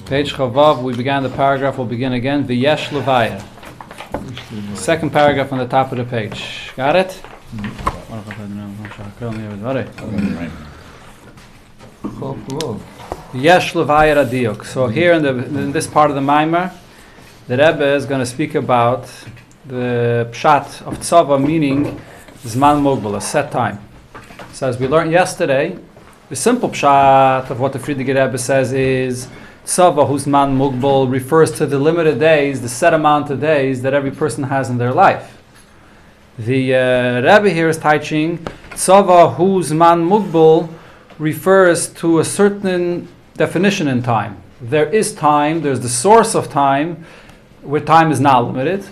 Page Chavav, we began the paragraph, we'll begin again. V'yesh levaya. Second paragraph on the top of the page. Got it? V'yesh levaya radiyuk. So here in this part of the Maamar, the Rebbe is going to speak about the pshat of tzava, meaning zman mugbal, a set time. So as we learned yesterday, the simple pshat of what the Friedrich Rebbe says is tzava, whose man mugbal, refers to the limited days, the set amount of days that every person has in their life. The Rebbe here is teaching tzava, whose man mugbal, refers to a certain definition in time. There is time, there's the source of time, where time is not limited.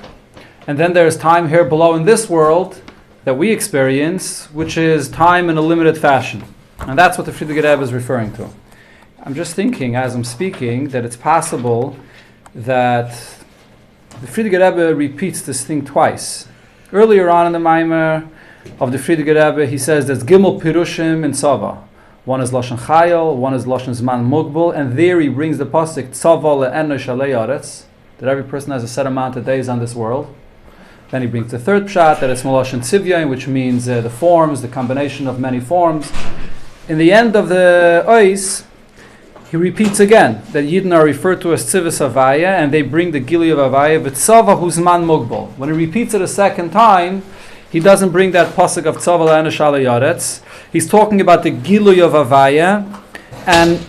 And then there's time here below in this world that we experience, which is time in a limited fashion. And that's what the Friedrich Rebbe is referring to. I'm just thinking, as I'm speaking, that it's possible that the Friedrich Rebbe repeats this thing twice. Earlier on in the Maamar of the Friedrich Rebbe, he says there's Gimel Pirushim in Tzava. One is Lashon Chayil, one is Lashon Zman Mugbal, and there he brings the pasuk Tzava le'enu shalei aretz, that every person has a set amount of days on this world. Then he brings the third pshat, that it's Lashon Tzivyain, which means the forms, the combination of many forms. In the end of the Ois, he repeats again that Yidden are referred to as Tzivus Havaya, and they bring the Gili of Havaya, but Tzava who's man mugbal. When he repeats it a second time, he doesn't bring that pasuk of Tzava le'enu shalei aretz. He's talking about the Gili of Havaya, and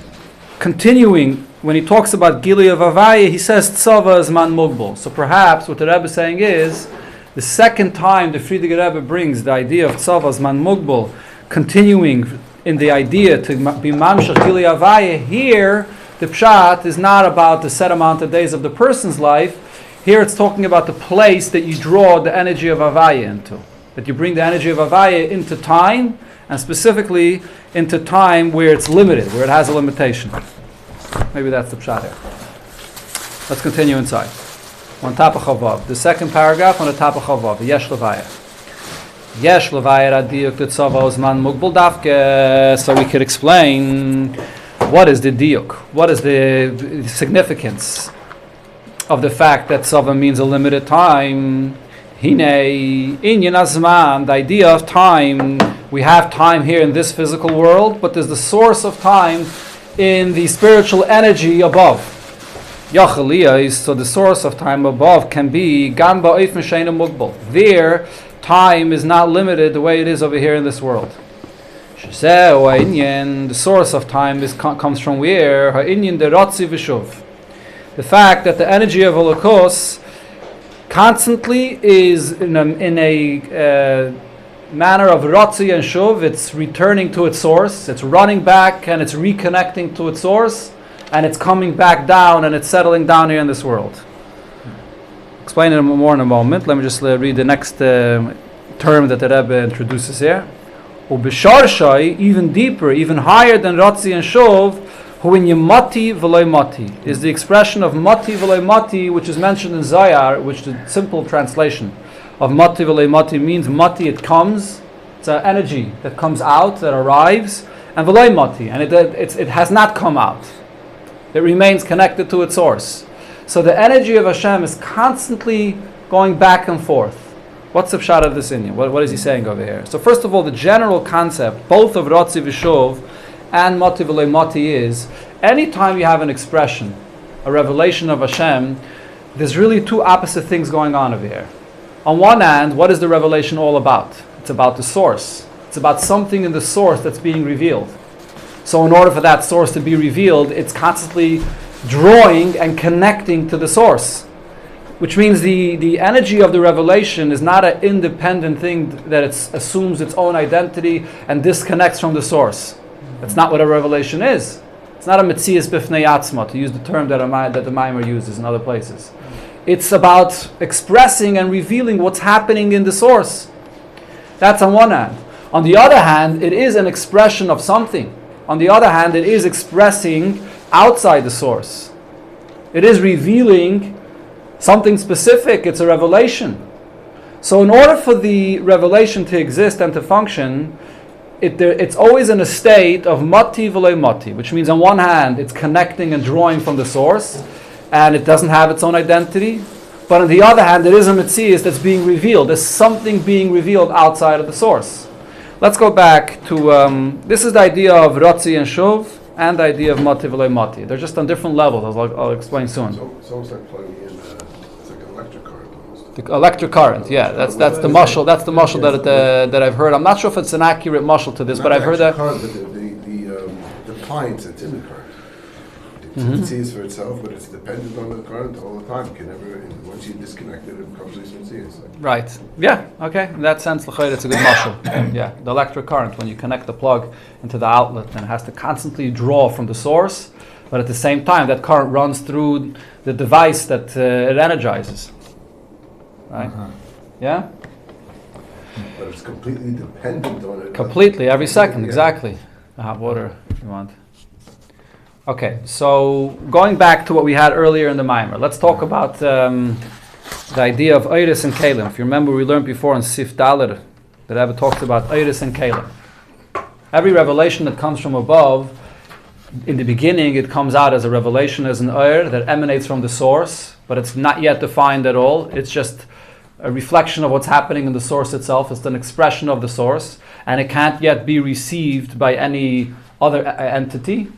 continuing, when he talks about Gili of Havaya, he says Tzava is man mugbal. So perhaps what the Rebbe is saying is, the second time the Friedrich Rebbe brings the idea of Tzava as man mugbal, continuing in the idea to be mamshach Gili Havaya, here the pshat is not about the set amount of days of the person's life. Here it's talking about the place that you draw the energy of Havaya into. That you bring the energy of Havaya into time, and specifically into time where it's limited, where it has a limitation. Maybe that's the pshat here. Let's continue inside. On top of Chavav. The second paragraph on the top of Chavav. Yesh levaya. Yesh levaya radiyuk tzava uzman mugbal dafke. So we could explain what is the diuk, what is the significance of the fact that tzava means a limited time. Hine inyan azman, the idea of time. We have time here in this physical world, but there's the source of time in the spiritual energy above. Yachaliyah is, so the source of time above can be Gamba Eif Meshaina Mugbal. There, time is not limited the way it is over here in this world. The source of time comes from where? Ha'inyan de Ratzi V'shuv. The fact that the energy of Holocaust constantly is in a manner of Ratzi and Shuv. It's returning to its source, it's running back and it's reconnecting to its source, and it's coming back down and it's settling down here in this world. Explain it more in a moment. Let me just read the next term that the Rebbe introduces here. Ubisharshai, even deeper, even higher than Ratzi and Shuv, who in Yemati v'loy mati, is the expression of Mati v'loy mati, which is mentioned in Zayar, which the simple translation of Mati v'loy mati means Mati, it comes, it's an energy that comes out, that arrives, and v'loy mati, and it has not come out. It remains connected to its source. So the energy of Hashem is constantly going back and forth. What's the pshat of this inyan? What is he saying over here? So first of all, the general concept, both of Ratzi v'shuv and Mati v'loy mati, is anytime you have an expression, a revelation of Hashem, there's really two opposite things going on over here. On one hand, what is the revelation all about? It's about the source. It's about something in the source that's being revealed. So in order for that source to be revealed, it's constantly drawing and connecting to the source. Which means the energy of the revelation is not an independent thing that it assumes its own identity and disconnects from the source. That's not what a revelation is. It's not a metzias b'fnei atzma, to use the term that the Maamar uses in other places. It's about expressing and revealing what's happening in the source. That's on one hand. On the other hand, it is an expression of something. On the other hand, it is expressing outside the source. It is revealing something specific. It's a revelation. So in order for the revelation to exist and to function, it's always in a state of mati v'loy mati, which means on one hand it's connecting and drawing from the source, and it doesn't have its own identity. But on the other hand, there is a metzius that's being revealed. There's something being revealed outside of the source. Let's go back to this is the idea of rotzi and shuv and the idea of mati v'loy mati. They're just on different levels, as I'll explain soon. So it's almost like plugging in, it's like an electric current almost. The electric current, yeah, that's the mushal. That's the mushal that I've heard. I'm not sure if it's an accurate mushal to this, but I've heard that. Current, but the appliance that's in the current. It sees for itself, but it's dependent on the current all the time. Can never, once you disconnect it, it becomes instantaneous. Right. Yeah. Okay. In that sense, it's a good muscle. Yeah. The electric current, when you connect the plug into the outlet, and it has to constantly draw from the source, but at the same time, that current runs through the device that it energizes. Right. Yeah. But it's completely dependent on it. Completely, every second. Exactly. Hot water, if you want. Okay, so going back to what we had earlier in the Maamar, let's talk about the idea of Eiris and Kalim. If you remember, we learned before in Sif Daler that Rebbe talks about Eiris and Kalim. Every revelation that comes from above, in the beginning, it comes out as a revelation, as an Eir that emanates from the source, but it's not yet defined at all. It's just a reflection of what's happening in the source itself. It's an expression of the source, and it can't yet be received by any other entity.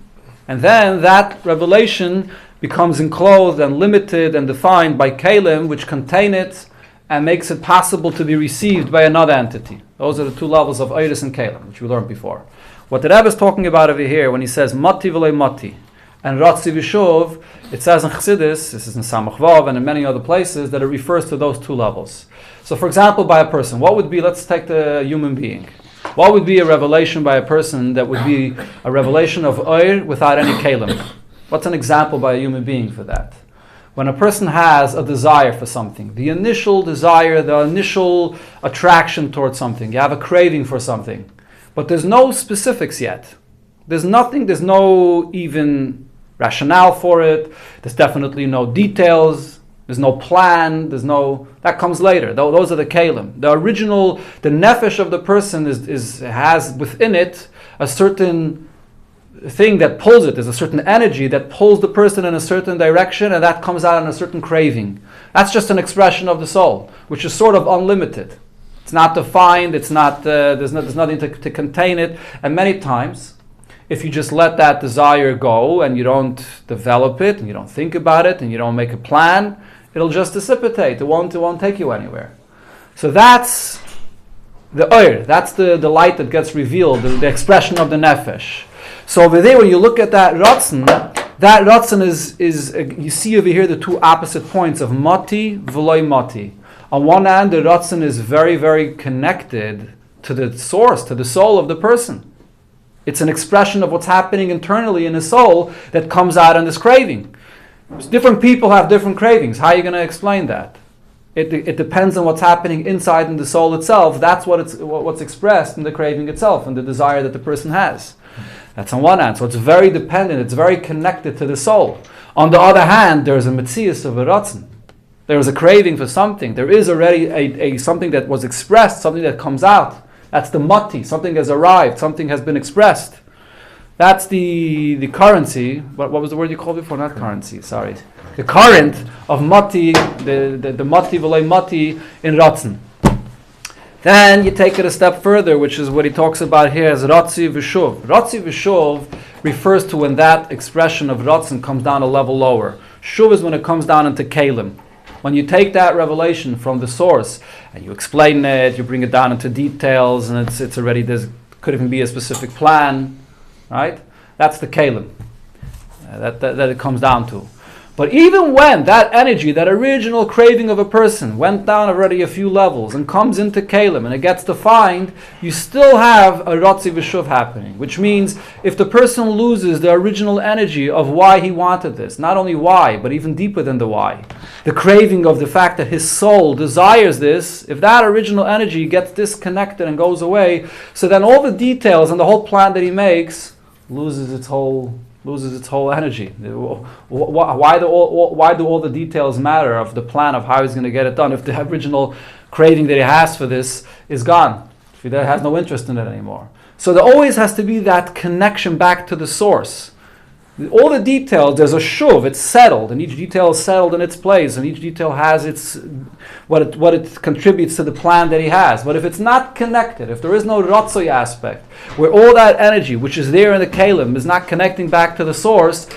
And then that revelation becomes enclosed and limited and defined by Kalim, which contain it and makes it possible to be received by another entity. Those are the two levels of Eiris and Kalim, which we learned before. What the Rebbe is talking about over here, when he says Mati v'lei Mati and Ratzi v'shuv, it says in Chassidus, this is in Samach Vav and in many other places, that it refers to those two levels. So for example, by a person, what would be, let's take the human being. What would be a revelation by a person that would be a revelation of Eir without any Kalim? What's an example by a human being for that? When a person has a desire for something, the initial desire, the initial attraction towards something, you have a craving for something, but there's no specifics yet. There's nothing, there's no even rationale for it, there's definitely no details, there's no plan, that comes later. Those are the kalim. The original, the nefesh of the person has within it a certain thing that pulls it. There's a certain energy that pulls the person in a certain direction, and that comes out in a certain craving. That's just an expression of the soul, which is sort of unlimited. It's not defined, there's nothing to contain it. And many times, if you just let that desire go and you don't develop it, and you don't think about it, and you don't make a plan, it'll just dissipate. It won't take you anywhere. So that's the Eir. That's the light that gets revealed, the expression of the nefesh. So over there, when you look at that ratzon is you see over here the two opposite points of mati v'loy mati. On one hand, the ratzon is very, very connected to the source, to the soul of the person. It's an expression of what's happening internally in the soul that comes out in this craving. Different people have different cravings. How are you going to explain that? It depends on what's happening inside in the soul itself. That's what's expressed in the craving itself and the desire that the person has. That's on one hand. So it's very dependent. It's very connected to the soul. On the other hand, there's a metzius of a ratzon. There is a craving for something. There is already a something that was expressed, something that comes out. That's the mati. Something has arrived. Something has been expressed. That's the currency. What was the word you called before? Not currency. Sorry. The current of mati, the mati v'lei mati in ratzon. Then you take it a step further, which is what he talks about here as ratzi v'shuv. Ratzi v'shuv refers to when that expression of ratzon comes down a level lower. Shuv is when it comes down into kalim. When you take that revelation from the source and you explain it, you bring it down into details, and it's already, there could even be a specific plan, right? That's the kalim that it comes down to. But even when that energy, that original craving of a person went down already a few levels and comes into kalim and it gets defined, you still have a ratzi v'shuv happening, which means if the person loses the original energy of why he wanted this, not only why, but even deeper than the why, the craving of the fact that his soul desires this, if that original energy gets disconnected and goes away, so then all the details and the whole plan that he makes loses its whole energy. Why do all the details matter of the plan of how he's going to get it done if the original craving that he has for this is gone? If he has no interest in it anymore. So there always has to be that connection back to the source. All the details, there's a shuv, it's settled, and each detail is settled in its place, and each detail has its what it contributes to the plan that he has. But if it's not connected, if there is no ratzoi aspect, where all that energy which is there in the kalim is not connecting back to the source,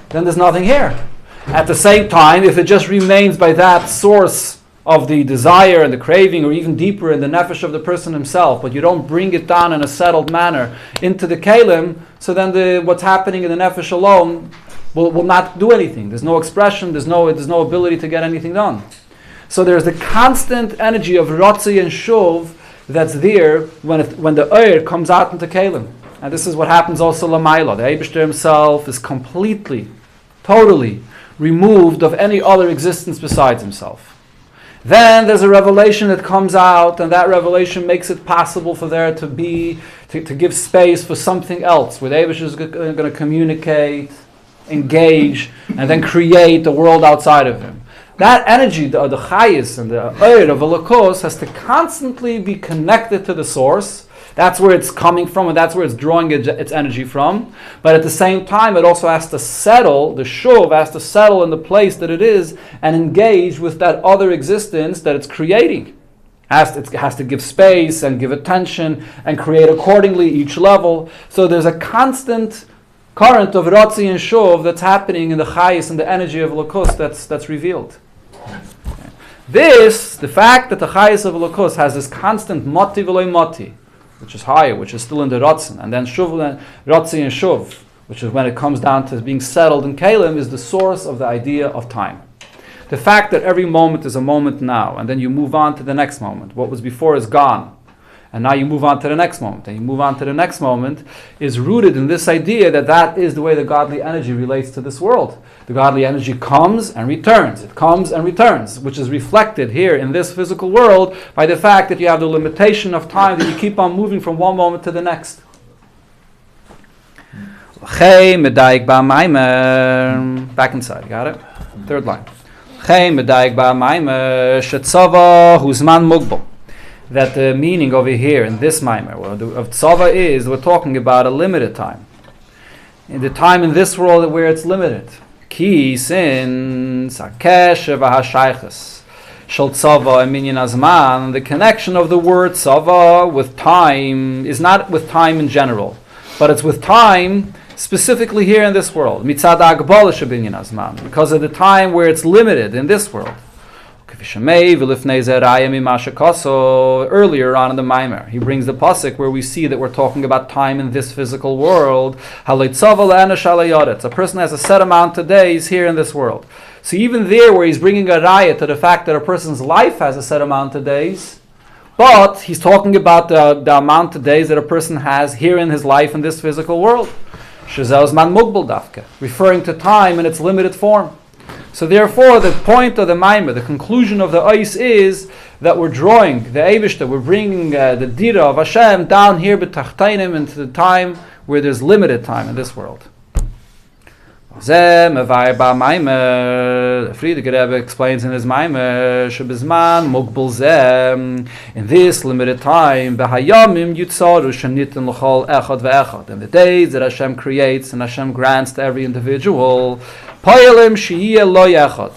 then there's nothing here. At the same time, if it just remains by that source of the desire and the craving, or even deeper in the nefesh of the person himself, but you don't bring it down in a settled manner into the kalim, so then what's happening in the nefesh alone will not do anything. There's no expression, there's no ability to get anything done. So there's the constant energy of rotzi and shuv that's there when the oir comes out into kalim. And this is what happens also lamaila. The Eibishter himself is completely, totally removed of any other existence besides himself. Then there's a revelation that comes out, and that revelation makes it possible for there to give space for something else, where the Eibush is going to communicate, engage, and then create a world outside of him. That energy, the chayis and the oir of Elokos, has to constantly be connected to the source. That's where it's coming from, and that's where it's drawing its energy from. But at the same time, it also has to settle, the shuv has to settle in the place that it is and engage with that other existence that it's creating. It has to give space and give attention and create accordingly each level. So there's a constant current of rotzi and shuv that's happening in the chayis and the energy of Elokos that's revealed. The fact that the chayis of Elokos has this constant moti v'loy moti, which is higher, which is still in the Ratzin, and then Shuv, Ratzi and Shuv, which is when it comes down to being settled in Kalim, is the source of the idea of time. The fact that every moment is a moment now, and then you move on to the next moment. What was before is gone, and now you move on to the next moment, and you move on to the next moment, is rooted in this idea that is the way the godly energy relates to this world. The godly energy comes and returns. It comes and returns, which is reflected here in this physical world by the fact that you have the limitation of time, that you keep on moving from one moment to the next. Back inside, got it? Third line. That the meaning over here in this maimer of tzava is, we're talking about a limited time. In the time in this world where it's limited. Ki since hakesh v'hashaychus shel tzava and minyan azman, the connection of the word tzava with time is not with time in general, but it's with time specifically here in this world. Mitzad ha'agbola shebinyan azman, because of the time where it's limited in this world. Earlier on in the Maimer, he brings the pasuk where we see that we're talking about time in this physical world. A person has a set amount of days here in this world. So even there, where he's bringing a raya to the fact that a person's life has a set amount of days, but he's talking about the amount of days that a person has here in his life in this physical world. Referring to time in its limited form. So therefore, the point of the Maimer, the conclusion of the Ois is that we're drawing the Eibishter, we're bringing the Dira of Hashem down here b'tachtainim into the time where there's limited time in this world. The Frierdiker Rebbe explains in his Maimer, Shebizman Mugbal Zem, in this limited time, B'hayamim Yutzaru Shenitin L'chol Echad Ve'echad, in the days that Hashem creates and Hashem grants to every individual, Payalim Shiyeh Lo Yechad.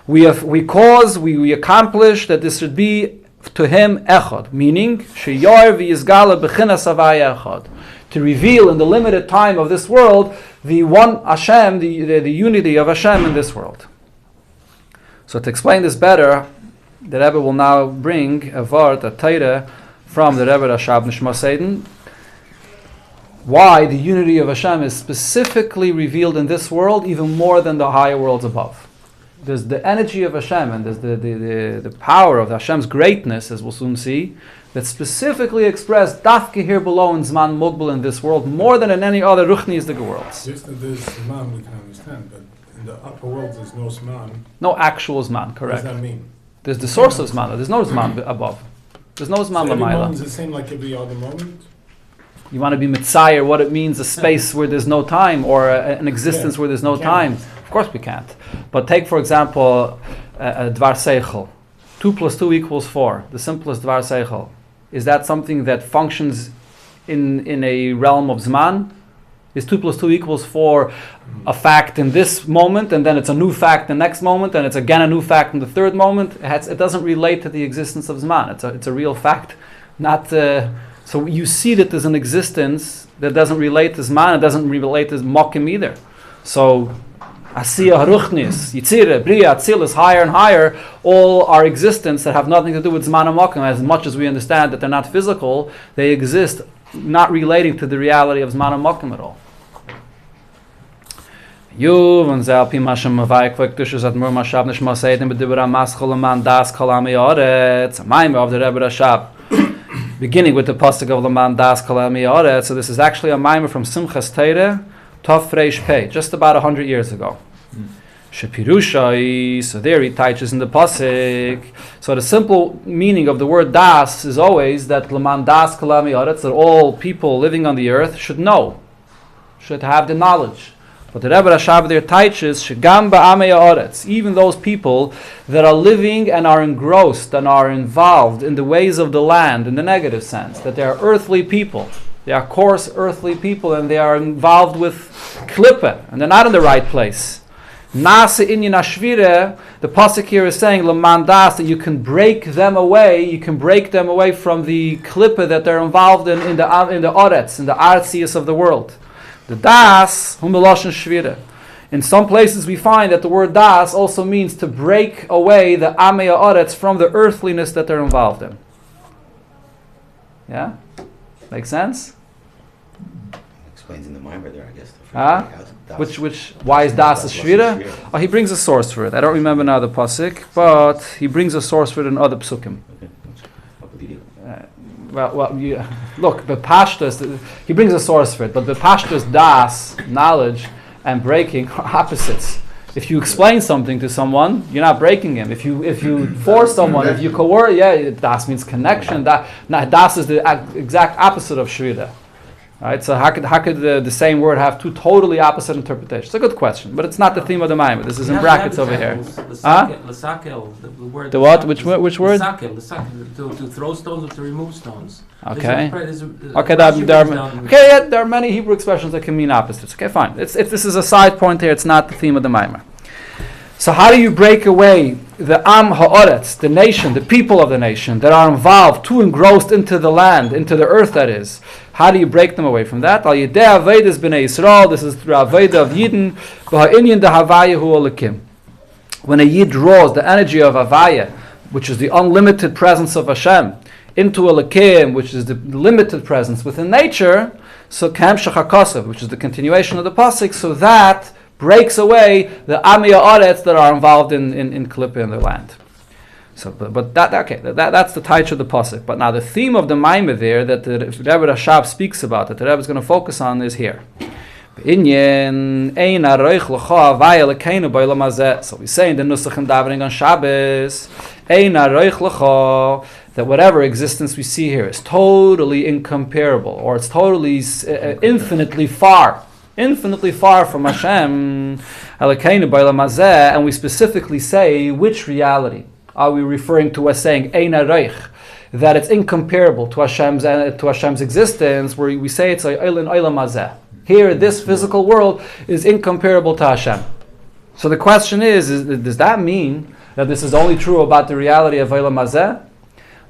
We accomplish that this should be to him Echad, meaning Sheyar V'yizgala B'chinas Havai Echad, to reveal in the limited time of this world the one Hashem, the unity of Hashem in this world. So to explain this better, the Rebbe will now bring a vart, a Torah, from the Rebbe Rashab Nishma Seiden, why the unity of Hashem is specifically revealed in this world even more than the higher worlds above. There's the energy of Hashem and there's the power of Hashem's greatness, as we'll soon see, that's specifically expressed dafke here below in Zman Mugbal in this world more than in any other ruchnistic worlds. Just that there's Zman we can understand, but in the upper world there's no Zman. No actual Zman, correct. What does that mean? There's the source of Zman, there's no Zman above. There's no Zman so every Lamaila. moment is the same like every other moment? You want to be Mitzayer, what it means, a space where there's no time, or an existence where there's no time. Of course we can't. But take, for example, Dvar Seichel. 2 + 2 = 4. The simplest Dvar Seichel. Is that something that functions in a realm of Zman? Is 2 plus 2 equals 4 a fact in this moment, and then it's a new fact the next moment, and it's again a new fact in the third moment? It doesn't relate to the existence of Zman. It's a real fact. Not so you see that there's an existence that doesn't relate to Zman, it doesn't relate to Mokim either. So Asiya, Haruchnis, Yitzire, Bria, Atzilis, higher and higher, all are existence that have nothing to do with Zman and Mokim. As much as we understand that they're not physical, they exist not relating to the reality of Zman and Mokim at all. Yuv Zel Pimashem Mavai Quick Dishes at Murma Shab Nishma Satan Bedibra Mascholaman Das Kalami Oretz, a Maimah of the Rebbe Rashab, beginning with the pasuk of Laman Das Kalami Oretz. So this is actually a Maimah from Simchas Teire, Tov Reish Pei, just about 100 years ago. Shepirushai, so there he teaches in the pasuk. So the simple meaning of the word Das is always that Laman Das Kalami Oretz, that all people living on the earth should know, should have the knowledge. But the Rebbe Rashab there teaches, Shegam ba'amei ha'aretz, even those people that are living and are engrossed and are involved in the ways of the land, in the negative sense, that they are earthly people. They are coarse earthly people, and they are involved with klippah, and they're not in the right place. Nase inyan ashvire, the pasuk here is saying, Laman das, that you can break them away from the klippah that they're involved in the aretz, in the artzias of the world. The das, humiloshen shvira. In some places we find that the word das also means to break away the amei ha'aretz from the earthliness that they're involved in. Yeah? Make sense? Explains in the Maamar there, I guess. Why is das a shvira? Oh, he brings a source for it. I don't remember now the pasuk, but he brings a source for it in other psukim. Look, the pashtus, he brings a source for it, but the pashtus das, knowledge, and breaking are opposites. If you explain something to someone, you're not breaking him. If you force someone, if you coerce, das means connection. Das is the exact opposite of shvira. Right? So how could the same word have two totally opposite interpretations? It's a good question, but it's not the theme of the Maimah. This is in brackets over here. The word. The what? Which word? To throw stones or to remove stones. Okay. There are many Hebrew expressions that can mean opposites. Okay, fine. This is a side point here. It's not the theme of the Maimah. So how do you break away the Am Ha'aretz, the nation, the people of the nation that are involved, too engrossed into the land, into the earth that is? How do you break them away from that? Al Yidei Avedas B'nei Yisrael, this is through Aveda of Yidden, B'ha'inyan de Havaya Hu Olakim. When a Yid draws the energy of Havaya, which is the unlimited presence of Hashem, into Olakim, which is the limited presence within nature, so Kam Shachakasav, which is the continuation of the pasuk, so that breaks away the Amei ha'aretz that are involved in Klippah in the land. So, but that's the taich of the pasuk. But now the theme of the Maimah there that the Rebbe Rashab speaks about, that the Rebbe is going to focus on, is here. So we say in the Nusach and Davening on Shabbos, that whatever existence we see here is totally incomparable, or it's totally infinitely far from Hashem, and we specifically say which reality are we referring to as saying Ein Reich, that it's incomparable to Hashem's existence, where we say it's Eilan Olam Hazeh. Here, this physical world is incomparable to Hashem. So the question is does that mean that this is only true about the reality of Olam Hazeh?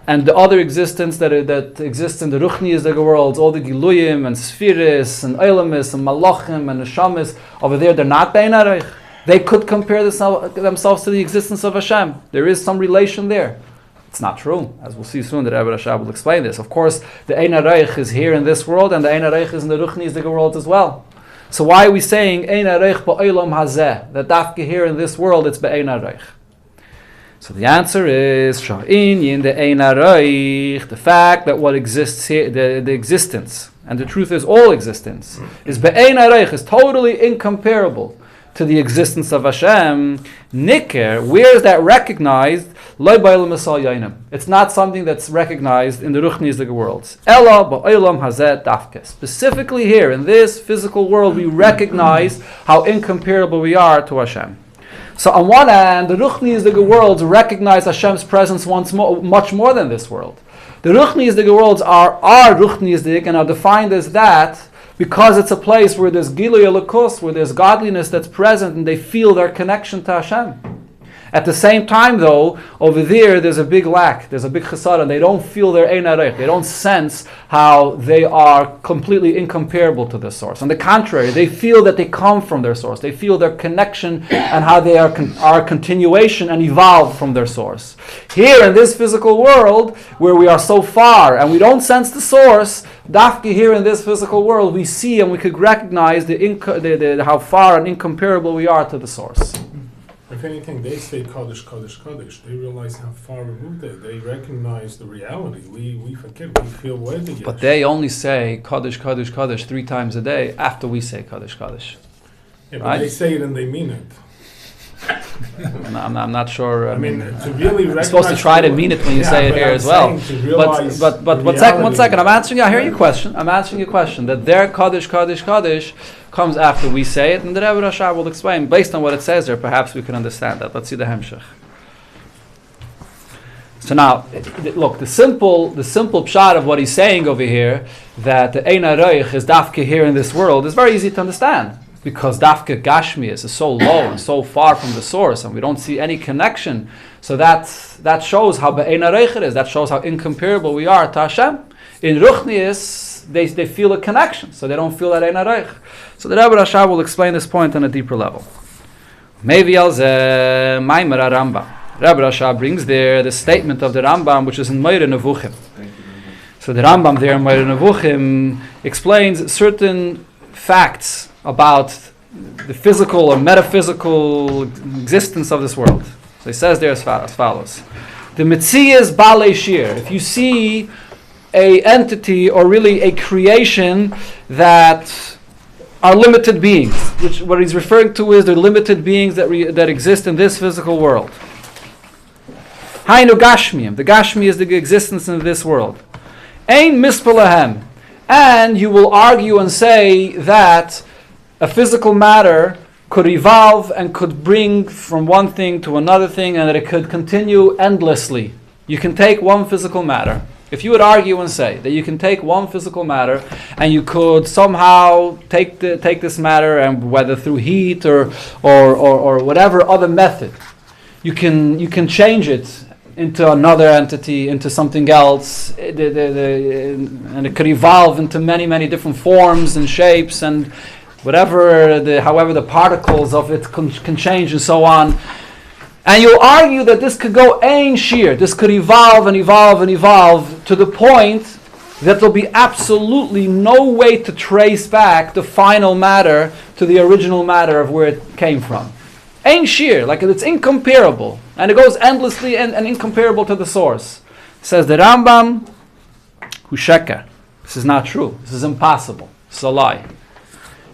And the other existence that exists in the Ruchnias of the world, all the Giluyim and Spheres and Olamis and Malachim and Neshamis, over there they're not Bein Hareich. They could compare themselves to the existence of Hashem. There is some relation there. It's not true, as we'll see soon. The Rebbe Rashab will explain this. Of course, the Ein Hareich is here in this world, and the Ein Hareich is in the Ruchnias of the world as well. So why are we saying Ein Hareich ba'olam hazeh? That dafke here in this world, it's be'ein hareich. So the answer is Sha'inyin the Ein Hareich, the fact that what exists here, the existence, and the truth is all existence, is be'ein hareich, is totally incomparable to the existence of Hashem. Niker, where is that recognized? Lo ba'olam asal yainim. It's not something that's recognized in the Ruchnias of the worlds. Ela ba'olam hazeh dafke. Specifically here in this physical world, we recognize how incomparable we are to Hashem. So on one hand, the Ruchnias of the world recognize Hashem's presence much more than this world. The Ruchniistic worlds are Ruchniistic and are defined as that because it's a place where there's Gilui Elokus, where there's godliness that's present and they feel their connection to Hashem. At the same time, though, over there's a big lack. There's a big chesed, and they don't feel their ein arech. They don't sense how they are completely incomparable to the source. On the contrary, they feel that they come from their source. They feel their connection and how they are a continuation and evolve from their source. Here in this physical world, where we are so far and we don't sense the source, dafki here in this physical world, we see and we could recognize how far and incomparable we are to the source. If anything, they say Kaddish, Kaddish, Kaddish. They realize how far removed they are. They recognize the reality. We forget, we feel worthy. But they only say Kaddish, Kaddish, Kaddish 3 times a day after we say Kaddish, Kaddish. Yeah, but right? they say it and they mean it. I'm not sure. I mean, to really recognize... You're supposed to try to mean it when you say it here as well. But 1 second, I'm answering you. I hear your question. I'm answering your question. That their Kaddish, Kaddish, Kaddish comes after we say it, and the Rebbe Rashab will explain. Based on what it says there, perhaps we can understand that. Let's see the Hemshech. So now, look, the simple pshat of what he's saying over here, that the Ein HaRoich is dafke here in this world, is very easy to understand. Because dafke Gashmias is so low and so far from the source, and we don't see any connection. So that shows how Be'ein HaRoich it is. That shows how incomparable we are to Hashem. In Ruchnius, they feel a connection, so they don't feel that Ein HaRoich. So the Rebbe Rashab will explain this point on a deeper level. Maybe Maamar Rebbe. Rebbe Rashab brings there the statement of the Rambam, which is in Maamar Nevuchim. So the Rambam there in Maamar Nevuchim explains certain facts about the physical or metaphysical existence of this world. So he says there as follows. The Metzias Balei Shir. If you see a entity or really a creation that are limited beings, which what he's referring to is the limited beings that exist in this physical world. Hainu Gashmiyim. The Gashmi is the existence in this world. Ein Mispalahem. And you will argue and say that a physical matter could evolve and could bring from one thing to another thing, and that it could continue endlessly. You can take one physical matter. If you would argue and say that you can take one physical matter and you could somehow take this matter, and whether through heat or whatever other method, you can change it into another entity, into something else, and it could evolve into many, many different forms and shapes and however the particles of it can change and so on. And you'll argue that this could go ein shir, this could evolve and evolve and evolve to the point that there'll be absolutely no way to trace back the final matter to the original matter of where it came from. Ein shir, like it's incomparable, and it goes endlessly and incomparable to the source. Says the Rambam, Husheka. This is not true. This is impossible. It's a lie.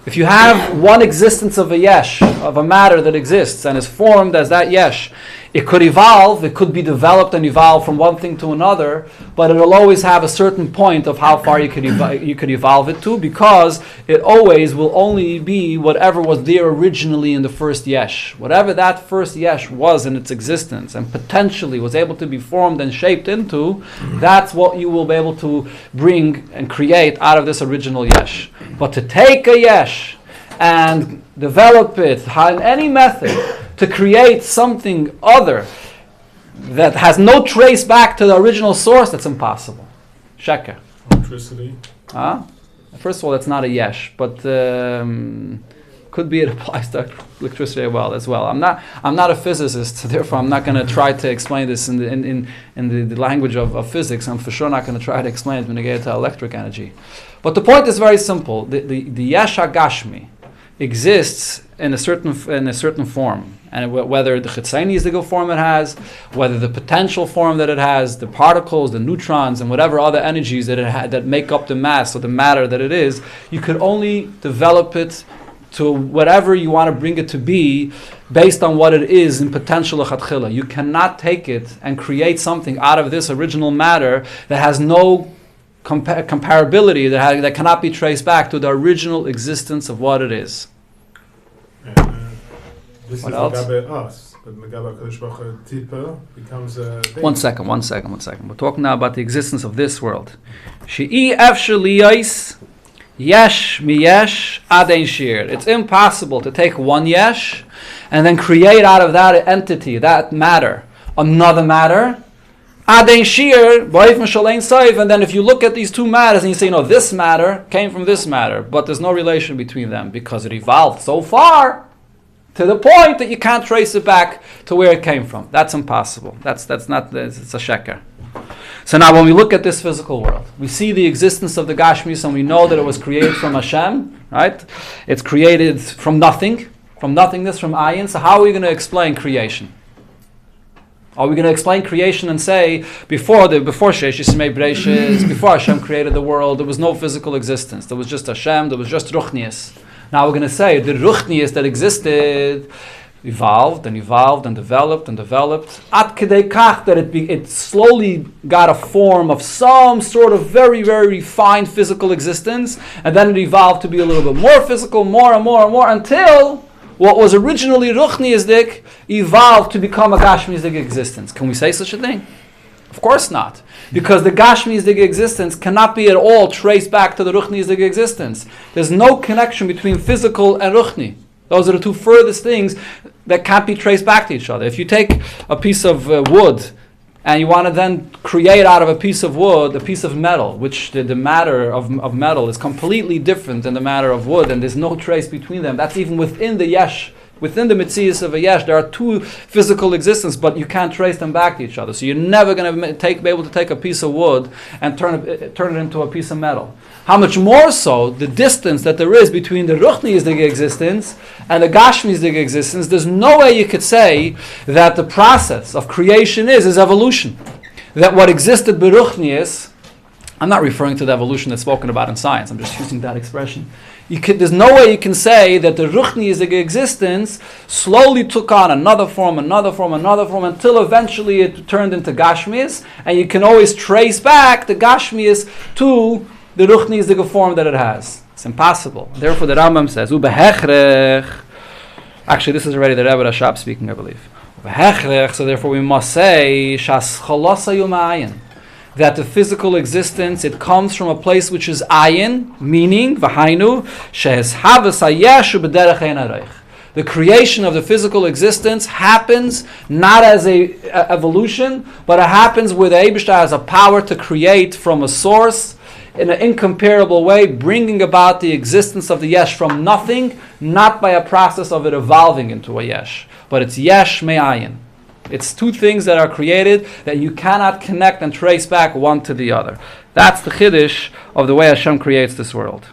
If you have one existence of a yesh, of a matter that exists and is formed as that yesh, it could evolve, it could be developed and evolve from one thing to another, but it will always have a certain point of how far you could evolve it to, because it always will only be whatever was there originally in the first yesh. Whatever that first yesh was in its existence and potentially was able to be formed and shaped into, that's what you will be able to bring and create out of this original yesh. But to take a yesh and develop it in any method to create something other that has no trace back to the original source, that's impossible. Sheker. Electricity. First of all, that's not a yesh, but could be it applies to electricity as well. I'm not a physicist, so therefore I'm not going to try to explain this in the language of physics. I'm for sure not going to try to explain it when I get to electric energy. But the point is very simple. The yesh hagashmi exists in a certain form, and whether the chitzonic form it has, whether the potential form that it has, the particles, the neutrons, and whatever other energies that that make up the mass or the matter that it is, you could only develop it to whatever you want to bring it to be based on what it is in potential lechatchila. You cannot take it and create something out of this original matter that has no comparability, that cannot be traced back to the original existence of what it is. This What is else? Megabe us, but Megabe Kodesh Baruch Hu Tipa becomes a thing. One second. We're talking now about the existence of this world. She'i efshel liyos yesh miyesh ad ein shir. It's impossible to take one yesh and then create out of that entity, that matter, another matter. Ad ein shir, b'oif mishal ein soif. And then if you look at these two matters and you say, no, this matter came from this matter, but there's no relation between them because it evolved so far to the point that you can't trace it back to where it came from. That's impossible. It's a sheker. So now when we look at this physical world, we see the existence of the Gashmis and we know that it was created from Hashem, right? It's created from nothing, from nothingness, from ayin. So how are we going to explain creation? Are we going to explain creation and say, before Sheish Yismei Breishis, before Hashem created the world, there was no physical existence. There was just Hashem, there was just Ruchnius. Now we're going to say the Ruchnius that existed evolved and developed. At kedei kach that it slowly got a form of some sort of very, very fine physical existence, and then it evolved to be a little bit more physical, more and more, until what was originally Ruchniisdik evolved to become a Gashmiisdik existence. Can we say such a thing? Of course not. Because the Gashmiisdik existence cannot be at all traced back to the Ruchniisdik existence. There's no connection between physical and Ruchni. Those are the two furthest things that can't be traced back to each other. If you take a piece of wood and you want to then create out of a piece of wood a piece of metal, which the matter of metal is completely different than the matter of wood, and there's no trace between them. That's even within the yesh, within the mitzias of a yesh. There are two physical existences, but you can't trace them back to each other. So you're never going to be able to take a piece of wood and turn it into a piece of metal. How much more so the distance that there is between the Ruchniisdik existence and the Gashmiisdik existence. There's no way you could say that the process of creation is evolution. That what existed by Ruchnius, I'm not referring to the evolution that's spoken about in science, I'm just using that expression. There's no way you can say that the Ruchniisdik existence slowly took on another form, until eventually it turned into Gashmias, and you can always trace back the Gashmias to the Ruchniisdik form that it has. It's impossible. Therefore, the Rambam says, actually, this is already the Rebbe Rashab speaking, I believe. So therefore, we must say that the physical existence, it comes from a place which is ayin, meaning v'hainu shehes havas hayeshu b'derech ein hareich. The creation of the physical existence happens not as a evolution, but it happens where the Eibishter has a power to create from a source in an incomparable way, bringing about the existence of the yesh from nothing, not by a process of it evolving into a yesh, but it's yesh me'ayin. It's two things that are created that you cannot connect and trace back one to the other. That's the chiddush of the way Hashem creates this world.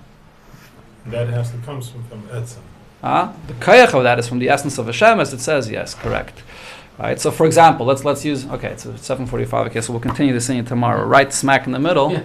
That has to come from Etzem. The koyach of that is from the essence of Hashem, as it says. Yes, correct. Right. So, for example, let's use. Okay, it's 7:45. Okay, so we'll continue this thing tomorrow. Right smack in the middle. Yeah.